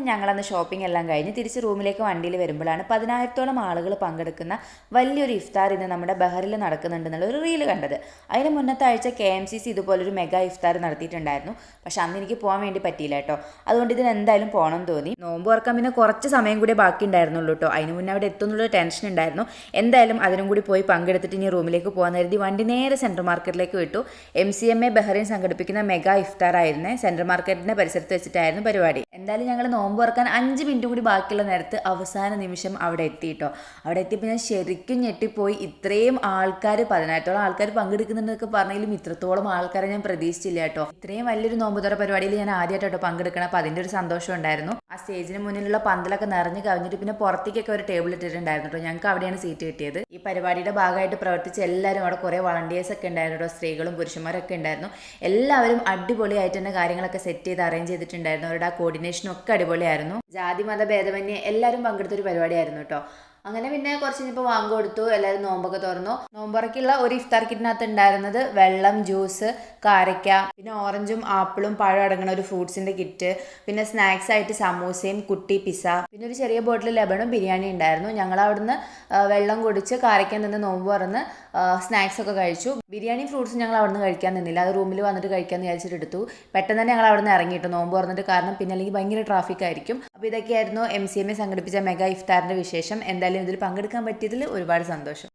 പിന്നെ ഞങ്ങളന്ന് ഷോപ്പിംഗ് എല്ലാം കഴിഞ്ഞ് തിരിച്ച് റൂമിലേക്ക് വണ്ടിയിൽ വരുമ്പോഴാണ് 10,000-ഓളം ആളുകൾ പങ്കെടുക്കുന്ന വലിയൊരു ഇഫ്താർ ഇന്ന് നമ്മുടെ ബഹറിൽ നടക്കുന്നുണ്ടെന്നുള്ള ഒരു റീല് കണ്ടത്. അതിന് മുന്നത്തെ ആഴ്ച KMCC ഇതുപോലൊരു മെഗാ ഇഫ്താർ നടത്തിയിട്ടുണ്ടായിരുന്നു. പക്ഷെ അന്ന് എനിക്ക് പോകാൻ വേണ്ടി പറ്റിയില്ല കേട്ടോ. അതുകൊണ്ട് ഇതിന് എന്തായാലും പോകണം തോന്നി. നോമ്പ് തുറക്കാൻ പിന്നെ കുറച്ച് സമയം കൂടി ബാക്കി ഉണ്ടായിരുന്നുള്ളൂ കേട്ടോ. അതിന് മുന്നേ അവിടെ എത്തുന്നുള്ള ടെൻഷൻ ഉണ്ടായിരുന്നു. എന്തായാലും അതിനും കൂടി പോയി പങ്കെടുത്തിട്ട് ഇനി റൂമിലേക്ക് പോകാൻ കരുതി വണ്ടി നേരെ സെൻട്രൽ മാർക്കറ്റിലേക്ക് വിട്ടു. MCMA ബഹ്റൈൻ സംഘടിപ്പിക്കുന്ന മെഗാ ഇഫ്താർ ആയിരുന്നു. സെൻട്രൽ മാർക്കറ്റിന്റെ പരിസരത്ത് വെച്ചിട്ടായിരുന്നു പരിപാടി. എന്തായാലും ഞങ്ങൾ നോമ്പ് തുറക്കാൻ 5 മിനിറ്റ് കൂടി ബാക്കിയുള്ള നേരത്ത് അവസാന നിമിഷം അവിടെ എത്തിയിട്ടോ. അവിടെ എത്തിയപ്പോൾ ഞാൻ ശരിക്കും ഞെട്ടിപ്പോയി. ഇത്രയും ആൾക്കാർ, 10,000-ഓളം ആൾക്കാർ പങ്കെടുക്കുന്നുണ്ടെന്നൊക്കെ പറഞ്ഞാലും ഇത്രത്തോളം ആൾക്കാരെ ഞാൻ പ്രതീക്ഷിച്ചില്ല കേട്ടോ. ഇത്രയും വലിയൊരു നോമ്പ് തുറ പരിപാടിയിൽ ഞാൻ ആദ്യമായിട്ടോ പങ്കെടുക്കണം. അപ്പോൾ അതിൻ്റെ ഒരു സന്തോഷം ഉണ്ടായിരുന്നു. ആ സ്റ്റേജിന് മുന്നിലുള്ള പന്തലൊക്കെ നിറഞ്ഞു കവിഞ്ഞിട്ട് പിന്നെ പുറത്തേക്കൊക്കെ ഒരു ടേബിൾ ഇട്ടിട്ടുണ്ടായിരുന്നു കേട്ടോ. ഞങ്ങൾക്ക് അവിടെയാണ് സീറ്റ് കിട്ടിയത്. ഈ പരിപാടിയുടെ ഭാഗമായിട്ട് പ്രവർത്തിച്ച എല്ലാവരും, അവിടെ കുറേ വളണ്ടിയേഴ്സ് ഒക്കെ ഉണ്ടായിരുന്നു കേട്ടോ. സ്ത്രീകളും പുരുഷന്മാരൊക്കെ ഉണ്ടായിരുന്നു. എല്ലാവരും അടിപൊളിയായിട്ട് തന്നെ കാര്യങ്ങളൊക്കെ സെറ്റ് ചെയ്ത് അറേഞ്ച് ചെയ്തിട്ടുണ്ടായിരുന്നു. അവരുടെ ആ കോർഡിനേഷനും ഒക്കെ അടിപൊളിയായിരുന്നു. ജാതി മത ഭേദമന്യേ എല്ലാവരും പങ്കെടുത്തൊരു പരിപാടിയായിരുന്നു കേട്ടോ. അങ്ങനെ പിന്നെ കുറച്ച് കഴിഞ്ഞപ്പോൾ വാങ്ങ് കൊടുത്തു. എല്ലാവരും നോമ്പൊക്കെ തുറന്നു. നോമ്പുറക്കുള്ള ഒരു ഇഫ്താർ കിറ്റിനകത്ത് ഉണ്ടായിരുന്നത് വെള്ളം, ജ്യൂസ്, കാരക്ക, പിന്നെ ഓറഞ്ചും ആപ്പിളും പഴം അടങ്ങുന്ന ഒരു ഫ്രൂട്ട്സിന്റെ കിറ്റ്, പിന്നെ സ്നാക്സ് ആയിട്ട് സമൂസയും കുട്ടി പിസ്സ, പിന്നെ ഒരു ചെറിയ ബോട്ടിൽ ലബണും ബിരിയാണി ഉണ്ടായിരുന്നു. ഞങ്ങൾ അവിടുന്ന് വെള്ളം കുടിച്ച് കാരയ്ക്കാൻ നിന്ന് നോമ്പ് തുറന്ന് സ്നാക്സ് ഒക്കെ കഴിച്ചു. ബിരിയാണി ഫ്രൂട്ട്സ് ഞങ്ങൾ അവിടുന്ന് കഴിക്കാൻ നിന്നില്ല. അത് റൂമിൽ വന്നിട്ട് കഴിക്കാമെന്ന് വിചാരിച്ചിട്ട് എടുത്തു. പെട്ടെന്ന് തന്നെ ഞങ്ങൾ അവിടുന്ന് ഇറങ്ങിയിട്ടു നോമ്പ് തുറന്നിട്ട്. കാരണം പിന്നെ അല്ലെങ്കിൽ ഭയങ്കര ട്രാഫിക് ആയിരിക്കും. അപ്പോൾ ഇതൊക്കെയായിരുന്നു MCMA സംഘടിപ്പിച്ച മെഗാ ഇഫ്താറിന്റെ വിശേഷം. എന്തായാലും ഇതിൽ പങ്കെടുക്കാൻ പറ്റിയതിൽ ഒരുപാട് സന്തോഷം.